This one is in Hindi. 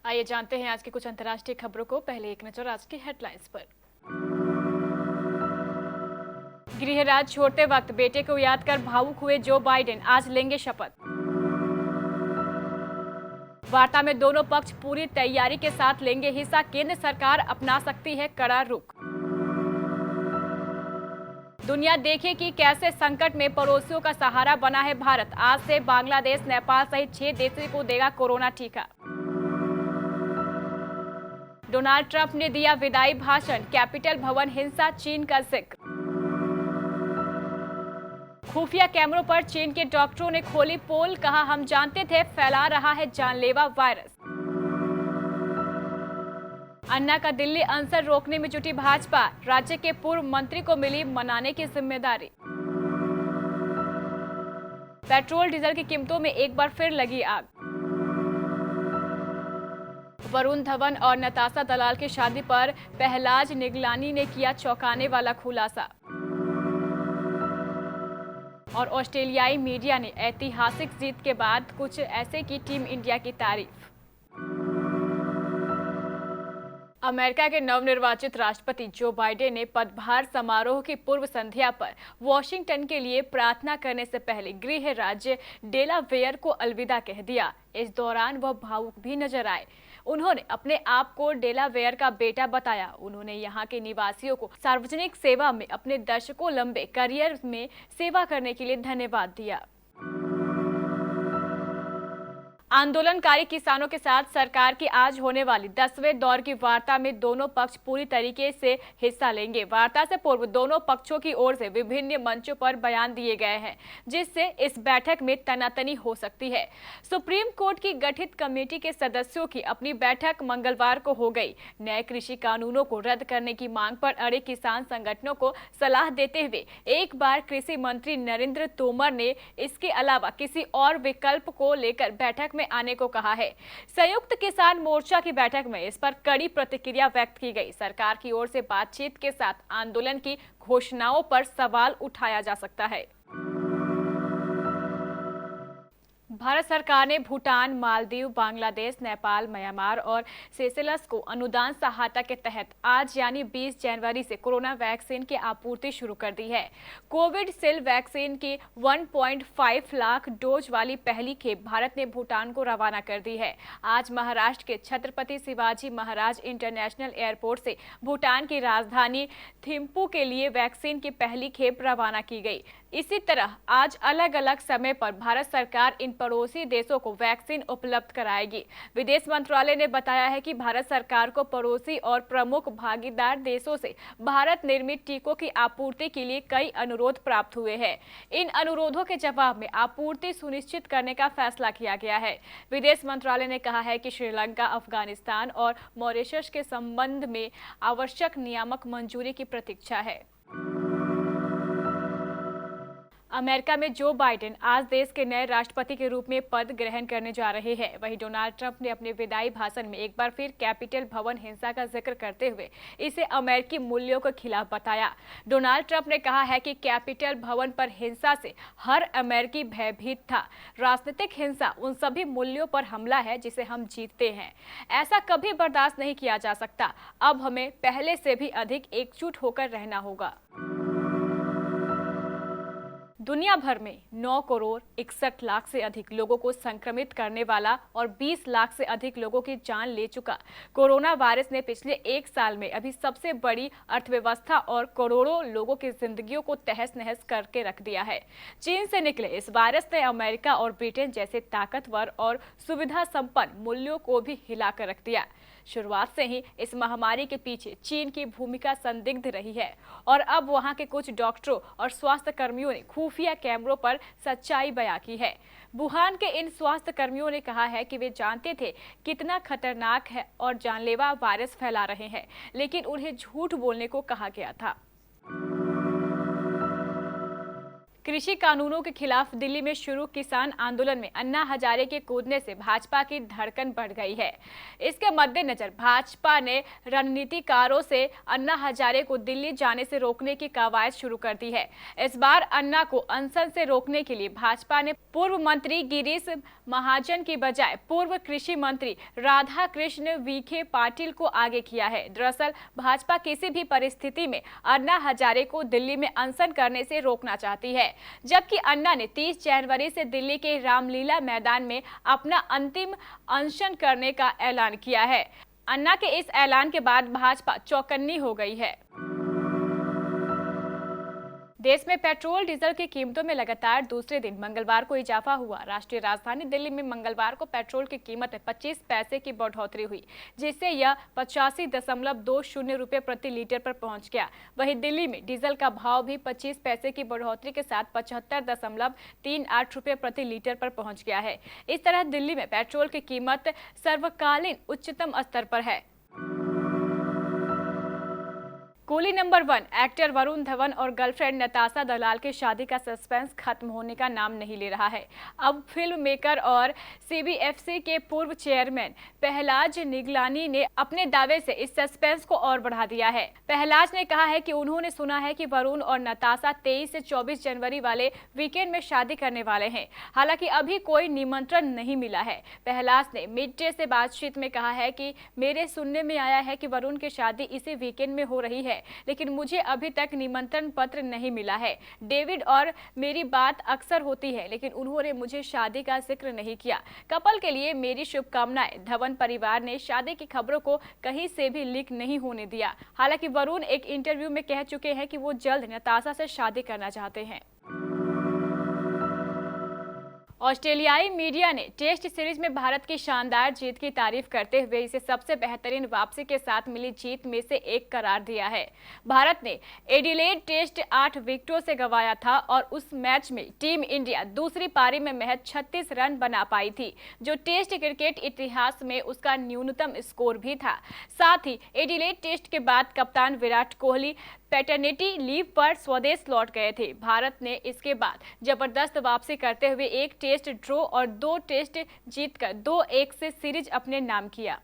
आइए जानते हैं आज की कुछ अंतर्राष्ट्रीय खबरों को। पहले एक नजर आज की हेडलाइंस पर। गृह राज छोड़ते वक्त बेटे को याद कर भावुक हुए जो बाइडेन, आज लेंगे शपथ। वार्ता में दोनों पक्ष पूरी तैयारी के साथ लेंगे हिस्सा, केंद्र सरकार अपना सकती है कड़ा रुख। दुनिया देखे कि कैसे संकट में पड़ोसियों का सहारा बना है भारत, आज से बांग्लादेश, नेपाल सहित 6 देशों को देगा कोरोना टीका। डोनाल्ड ट्रंप ने दिया विदाई भाषण, कैपिटल भवन हिंसा, चीन का जिक्र। खुफिया कैमरों पर चीन के डॉक्टरों ने खोली पोल, कहा हम जानते थे फैला रहा है जानलेवा वायरस। अन्ना का दिल्ली अनशन रोकने में जुटी भाजपा, राज्य के पूर्व मंत्री को मिली मनाने की जिम्मेदारी। पेट्रोल डीजल की कीमतों में एक बार फिर लगी आग। वरुण धवन और नताशा दलाल की शादी पर पहलाज निगलानी ने किया चौंकाने वाला खुलासा। और ऑस्ट्रेलियाई मीडिया ने ऐतिहासिक जीत के बाद कुछ ऐसे की टीम इंडिया की तारीफ। अमेरिका के नवनिर्वाचित राष्ट्रपति जो बाइडेन ने पदभार समारोह की पूर्व संध्या पर वॉशिंगटन के लिए प्रार्थना करने से पहले गृह राज्य डेलावेयर को अलविदा कह दिया। इस दौरान वह भावुक भी नजर आए। उन्होंने अपने आप को डेलावेयर का बेटा बताया। उन्होंने यहाँ के निवासियों को सार्वजनिक सेवा में अपने दशकों लंबे करियर में सेवा करने के लिए धन्यवाद दिया। आंदोलनकारी किसानों के साथ सरकार की आज होने वाली 10वें दौर की वार्ता में दोनों पक्ष पूरी तरीके से हिस्सा लेंगे। वार्ता से पूर्व दोनों पक्षों की ओर से विभिन्न मंचों पर बयान दिए गए हैं, जिससे इस बैठक में तनातनी हो सकती है। सुप्रीम कोर्ट की गठित कमेटी के सदस्यों की अपनी बैठक मंगलवार को हो गई। नए कृषि कानूनों को रद्द करने की मांग पर अड़े किसान संगठनों को सलाह देते हुए एक बार कृषि मंत्री नरेंद्र तोमर ने इसके अलावा किसी और विकल्प को लेकर बैठक में आने को कहा है। संयुक्त किसान मोर्चा की बैठक में इस पर कड़ी प्रतिक्रिया व्यक्त की गई। सरकार की ओर से बातचीत के साथ आंदोलन की घोषणाओं पर सवाल उठाया जा सकता है। भारत सरकार ने भूटान, मालदीव, बांग्लादेश, नेपाल, म्यांमार और सेशेल्स को अनुदान सहायता के तहत आज यानी 20 जनवरी से कोरोना वैक्सीन की आपूर्ति शुरू कर दी है। कोविशील्ड वैक्सीन की 1.5 लाख डोज वाली पहली खेप भारत ने भूटान को रवाना कर दी है। आज महाराष्ट्र के छत्रपति शिवाजी महाराज इंटरनेशनल एयरपोर्ट से भूटान की राजधानी थिम्पू के लिए वैक्सीन की पहली खेप रवाना की गई। इसी तरह आज अलग अलग समय पर भारत सरकार इन पड़ोसी देशों को वैक्सीन उपलब्ध कराएगी। विदेश मंत्रालय ने बताया है कि भारत सरकार को पड़ोसी और प्रमुख भागीदार देशों से भारत निर्मित टीकों की आपूर्ति के लिए कई अनुरोध प्राप्त हुए हैं। इन अनुरोधों के जवाब में आपूर्ति सुनिश्चित करने का फैसला किया गया है। विदेश मंत्रालय ने कहा है कि श्रीलंका, अफगानिस्तान और मॉरिशस के संबंध में आवश्यक नियामक मंजूरी की प्रतीक्षा है। अमेरिका में जो बाइडेन आज देश के नए राष्ट्रपति के रूप में पद ग्रहण करने जा रहे हैं। वहीं डोनाल्ड ट्रंप ने अपने विदाई भाषण में एक बार फिर कैपिटल भवन हिंसा का जिक्र करते हुए इसे अमेरिकी मूल्यों के खिलाफ बताया। डोनाल्ड ट्रंप ने कहा है कि कैपिटल भवन पर हिंसा से हर अमेरिकी भयभीत था। राजनीतिक हिंसा उन सभी मूल्यों पर हमला है जिसे हम जीतते हैं। ऐसा कभी बर्दाश्त नहीं किया जा सकता। अब हमें पहले से भी अधिक एकजुट होकर रहना होगा। दुनिया भर में 9 करोड़ 61 लाख से अधिक लोगों को संक्रमित करने वाला और 20 लाख से अधिक लोगों की जान ले चुका कोरोना वायरस ने पिछले एक साल में अभी सबसे बड़ी अर्थव्यवस्था और करोड़ों लोगों की जिंदगियों को तहस नहस करके रख दिया है। चीन से निकले इस वायरस ने अमेरिका और ब्रिटेन जैसे ताकतवर और सुविधा संपन्न मूल्यों को भी हिलाकर रख दिया। शुरुआत से ही इस महामारी के पीछे चीन की भूमिका संदिग्ध रही है और अब वहां के कुछ डॉक्टरों और स्वास्थ्य कर्मियों ने खुफिया कैमरों पर सच्चाई बयां की है। वुहान के इन स्वास्थ्य कर्मियों ने कहा है कि वे जानते थे कितना खतरनाक है और जानलेवा वायरस फैला रहे हैं, लेकिन उन्हें झूठ बोलने को कहा गया था। कृषि कानूनों के खिलाफ दिल्ली में शुरू किसान आंदोलन में अन्ना हजारे के कूदने से भाजपा की धड़कन बढ़ गई है। इसके मद्देनजर भाजपा ने रणनीतिकारों से अन्ना हजारे को दिल्ली जाने से रोकने की कवायद शुरू कर दी है। इस बार अन्ना को अनशन से रोकने के लिए भाजपा ने पूर्व मंत्री गिरीश महाजन की बजाय पूर्व कृषि मंत्री राधा कृष्ण विखे पाटिल को आगे किया है। दरअसल भाजपा किसी भी परिस्थिति में अन्ना हजारे को दिल्ली में अनशन करने से रोकना चाहती है, जबकि अन्ना ने 30 जनवरी से दिल्ली के रामलीला मैदान में अपना अंतिम अनशन करने का ऐलान किया है। अन्ना के इस ऐलान के बाद भाजपा चौकन्नी हो गई है। देश में पेट्रोल डीजल की कीमतों में लगातार दूसरे दिन मंगलवार को इजाफा हुआ। राष्ट्रीय राजधानी दिल्ली में मंगलवार को पेट्रोल की कीमत में 25 पैसे की बढ़ोतरी हुई, जिससे यह 85.20 रुपये प्रति लीटर पर पहुंच गया। वहीं दिल्ली में डीजल का भाव भी 25 पैसे की बढ़ोतरी के साथ 75.38 रुपये प्रति लीटर पर पहुंच गया है। इस तरह दिल्ली में पेट्रोल की कीमत सर्वकालीन उच्चतम स्तर पर है। Coolie number 1 actor Varun Dhawan और गर्लफ्रेंड नताशा दलाल की शादी का सस्पेंस खत्म होने का नाम नहीं ले रहा है। अब फिल्म मेकर और सीबीएफसी के पूर्व चेयरमैन पहलाज निगलानी ने अपने दावे से इस सस्पेंस को और बढ़ा दिया है। पहलाज ने कहा है कि उन्होंने सुना है कि वरुण और नताशा 23 से 24 जनवरी वाले वीकेंड में शादी करने वाले हैं। हालांकि अभी कोई निमंत्रण नहीं मिला है। पहलाज ने मिड डे से बातचीत में कहा है कि मेरे सुनने में आया है कि वरुण की शादी इसी वीकेंड में हो रही है, लेकिन मुझे अभी तक निमंत्रण पत्र नहीं मिला है। डेविड और मेरी बात अक्सर होती है, लेकिन उन्होंने मुझे शादी का जिक्र नहीं किया। कपल के लिए मेरी शुभकामनाएं। धवन परिवार ने शादी की खबरों को कहीं से भी लीक नहीं होने दिया। हालांकि वरुण एक इंटरव्यू में कह चुके हैं कि वो जल्द नताशा से शादी करना चाहते हैं। ऑस्ट्रेलियाई मीडिया ने टेस्ट सीरीज में भारत की शानदार जीत की तारीफ करते हुए इसे सबसे बेहतरीन वापसी के साथ मिली जीत में से एक करार दिया है। भारत ने एडिलेड टेस्ट 8 विकेटों से गंवाया था और उस मैच में टीम इंडिया दूसरी पारी में महज 36 रन बना पाई थी, जो टेस्ट क्रिकेट इतिहास में उसका न्यूनतम स्कोर भी था। साथ ही एडिलेड टेस्ट के बाद कप्तान विराट कोहली पैटर्निटी लीव पर स्वदेश लौट गए थे। भारत ने इसके बाद जबरदस्त वापसी करते हुए एक टेस्ट ड्रॉ और 2 टेस्ट जीतकर 2-1 से सीरीज अपने नाम किया।